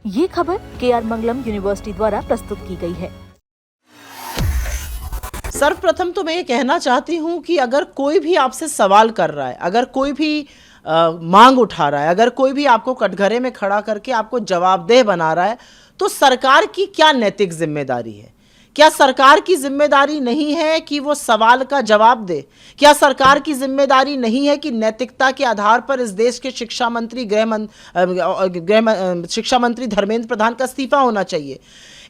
ये खबर KR मंगलम university द्वारा प्रस्तुत की गई है। सर्वप्रथम तो मैं ये कहना चाहती हूँ कि अगर कोई भी आपसे सवाल कर रहा है, अगर कोई भी मांग उठा रहा है, अगर कोई भी आपको कटघरे में खड़ा करके आपको जवाबदेह बना रहा है, तो सरकार की क्या नैतिक जिम्मेदारी है? क्या सरकार की जिम्मेदारी नहीं है कि वो सवाल का जवाब दे? क्या सरकार की जिम्मेदारी नहीं है कि नैतिकता के आधार पर इस देश के शिक्षा मंत्री शिक्षा मंत्री धर्मेंद्र प्रधान का इस्तीफा होना चाहिए?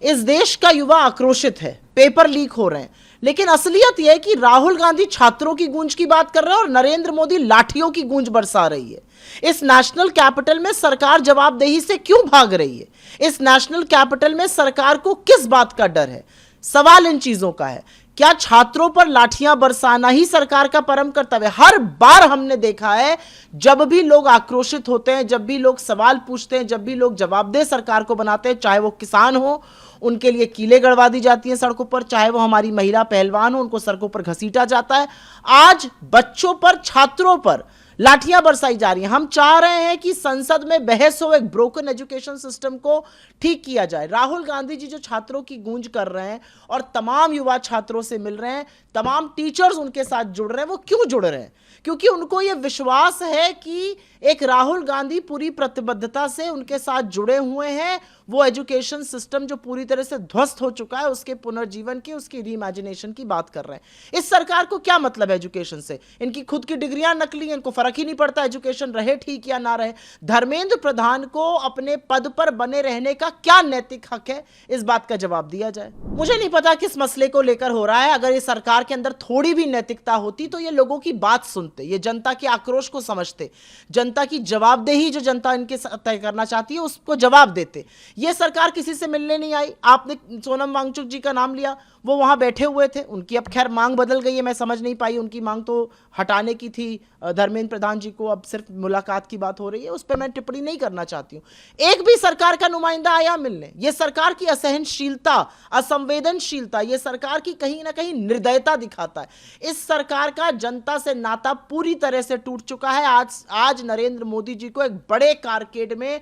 इस देश का युवा आक्रोशित है, पेपर लीक हो रहे हैं, लेकिन असलियत यह है कि राहुल गांधी छात्रों की गूंज की बात कर रहे हैं और नरेंद्र मोदी लाठियों की गूंज बरसा रही है। इस नेशनल कैपिटल में सरकार जवाबदेही से क्यों भाग रही है? इस नेशनल कैपिटल में सरकार को किस बात का डर है? सवाल इन चीजों का है। क्या छात्रों पर लाठियां बरसाना ही सरकार का परम कर्तव्य है? हर बार हमने देखा है, जब भी लोग आक्रोशित होते हैं, जब भी लोग सवाल पूछते हैं, जब भी लोग जवाबदेह सरकार को बनाते हैं, चाहे वो किसान हो, उनके लिए कीलें गड़वा दी जाती हैं सड़कों पर, चाहे वो हमारी महिला पहलवान हो, उनको सड़कों पर घसीटा जाता है। आज बच्चों पर, छात्रों पर लाठियां बरसाई जा रही हैं। हम चाह रहे हैं कि संसद में बहस हो, एक ब्रोकन एजुकेशन सिस्टम को ठीक किया जाए। राहुल गांधी जी जो छात्रों की गूंज कर रहे हैं और तमाम युवा छात्रों से मिल रहे हैं, तमाम टीचर्स उनके साथ जुड़ रहे हैं, वो क्यों जुड़ रहे हैं? क्योंकि उनको यह विश्वास है कि एक राहुल गांधी पूरी प्रतिबद्धता से उनके साथ जुड़े हुए हैं। वो एजुकेशन सिस्टम जो पूरी तरह से ध्वस्त हो चुका है, उसके पुनर्जीवन की, उसकी रीइमेजिनेशन की बात कर रहे हैं। इस सरकार को क्या मतलब है एजुकेशन से? इनकी खुद की डिग्रियां नकली हैं, इनको फर्क ही नहीं पड़ता एजुकेशन रहे ठीक या ना रहे। धर्मेंद्र प्रधान को अपने पद पर बने रहने का क्या नैतिक हक है? इस बात का जवाब दिया जाए। मुझे नहीं पता किस मसले को लेकर हो रहा है। अगर ये सरकार के अंदर थोड़ी भी नैतिकता होती तो ये लोगों की बात सुनते, ये जनता के आक्रोश को समझते, जनता की जवाबदेही जो जनता इनके तय करना चाहती है उसको जवाब देते। ये सरकार किसी से मिलने नहीं आई। आपने सोनम वांगचुक जी का नाम लिया, वो वहां बैठे हुए थे, उनकी अब खैर मांग बदल गई है, मैं समझ नहीं पाई। उनकी मांग तो हटाने की थी धर्मेंद्र प्रधान जी को, अब सिर्फ मुलाकात की बात हो रही है, उस पर मैं टिप्पणी नहीं करना चाहती हूं। एक भी सरकार का नुमाइंदा आया मिलने? यह सरकार की असहनशीलता, असंवेदनशीलता, यह सरकार की कहीं ना कहीं निर्दयता दिखाता है। इस सरकार का जनता से नाता पूरी तरह से टूट चुका है। आज नरेंद्र मोदी जी को एक बड़े कारकेड में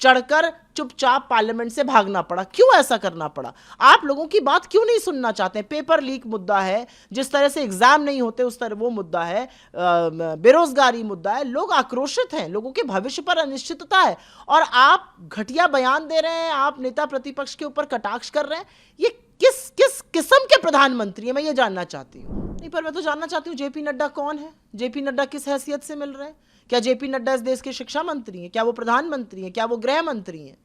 चढ़कर चुपचाप पार्लियामेंट से भागना पड़ा। क्यों ऐसा करना पड़ा? आप लोगों की बात क्यों नहीं सुनना चाहते? पेपर लीक मुद्दा है, जिस तरह से एग्जाम नहीं होते उस तरह वो मुद्दा है, बेरोजगारी मुद्दा है, लोग आक्रोशित हैं, लोगों के भविष्य पर अनिश्चितता है, और आप घटिया बयान दे रहे हैं, आप नेता प्रतिपक्ष के ऊपर कटाक्ष कर रहे हैं। ये किस किस किस्म के प्रधानमंत्री हैं, मैं ये जानना चाहती हूँ। नहीं, पर मैं तो जानना चाहती हूँ जेपी नड्डा कौन है? जेपी नड्डा किस हैसियत से मिल रहे हैं? क्या जेपी नड्डा इस देश के शिक्षा मंत्री हैं? क्या वो प्रधानमंत्री हैं? क्या वो गृह मंत्री हैं?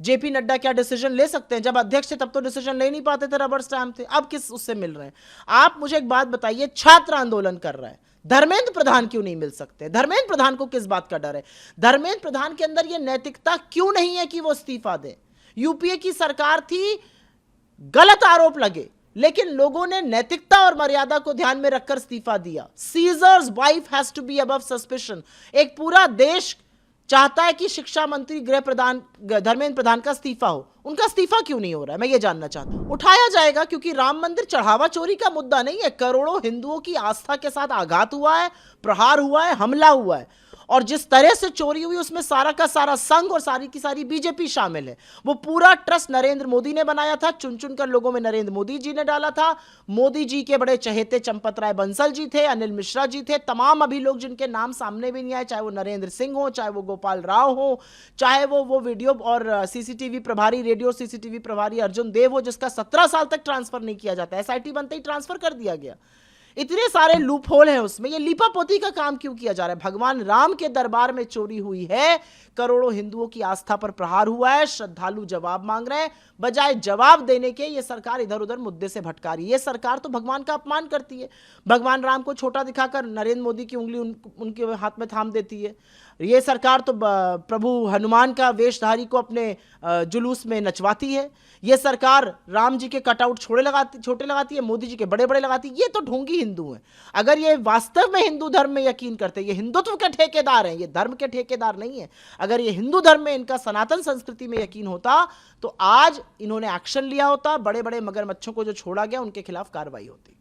जेपी नड्डा क्या डिसीजन ले सकते हैं? जब अध्यक्ष थे तब तो डिसीजन ले नहीं पाते थे, रबर स्टैम्प थे। अब किस उससे मिल रहे हैं? आप मुझे एक बात बताइए, छात्र आंदोलन कर रहा है, धर्मेंद्र प्रधान क्यों नहीं मिल सकते? धर्मेंद्र प्रधान को किस बात का डर है? धर्मेंद्र प्रधान के अंदर यह नैतिकता क्यों नहीं है कि वो इस्तीफा दे? यूपीए की सरकार थी, गलत आरोप लगे, लेकिन लोगों ने नैतिकता और मर्यादा को ध्यान में रखकर इस्तीफा दिया। Caesar's wife has to be above suspicion. एक पूरा देश चाहता है कि शिक्षा मंत्री धर्मेंद्र प्रधान का इस्तीफा हो। उनका इस्तीफा क्यों नहीं हो रहा है, मैं ये जानना चाहता हूं। उठाया जाएगा, क्योंकि राम मंदिर चढ़ावा चोरी का मुद्दा नहीं है। करोड़ों हिंदुओं की आस्था के साथ आघात हुआ है, प्रहार हुआ है, हमला हुआ है, और जिस तरह से चोरी हुई उसमें सारा का सारा संघ और सारी की सारी बीजेपी शामिल है। वो पूरा ट्रस्ट नरेंद्र मोदी ने बनाया था, चुन चुन कर लोगों में नरेंद्र मोदी जी ने डाला था। मोदी जी के बड़े चहेते चंपत राय बंसल जी थे, अनिल मिश्रा जी थे, तमाम अभी लोग जिनके नाम सामने भी नहीं आए, चाहे वो नरेंद्र सिंह हो, चाहे वो गोपाल राव हो, चाहे वो वीडियो और सीसीटीवी प्रभारी, रेडियो सीसीटीवी प्रभारी अर्जुन देव हो, जिसका 17 साल तक ट्रांसफर नहीं किया जाता, एसआईटी बनते ही ट्रांसफर कर दिया गया। इतने सारे लूप होल हैं उसमें, ये लीपापोती का काम क्यों किया जा रहा है? भगवान राम के दरबार में चोरी हुई है, करोड़ों हिंदुओं की आस्था पर प्रहार हुआ है, श्रद्धालु जवाब मांग रहे हैं। बजाय जवाब देने के ये सरकार इधर उधर मुद्दे से भटका रही है। ये सरकार तो भगवान का अपमान करती है, भगवान राम को छोटा दिखाकर नरेंद्र मोदी की उंगली उनके हाथ में थाम देती है। ये सरकार तो प्रभु हनुमान का वेशधारी को अपने जुलूस में नचवाती है। ये सरकार राम जी के कटआउट छोटे लगाती है, मोदी जी के बड़े बड़े लगाती है। ये तो ढोंगी हिंदू हैं। अगर ये वास्तव में हिंदू धर्म में यकीन करते, ये हिंदुत्व के ठेकेदार हैं, ये धर्म के ठेकेदार नहीं है। अगर ये हिंदू धर्म में, इनका सनातन संस्कृति में यकीन होता तो आज इन्होंने एक्शन लिया होता, बड़े बड़े मगरमच्छों को जो छोड़ा गया उनके खिलाफ कार्रवाई होती।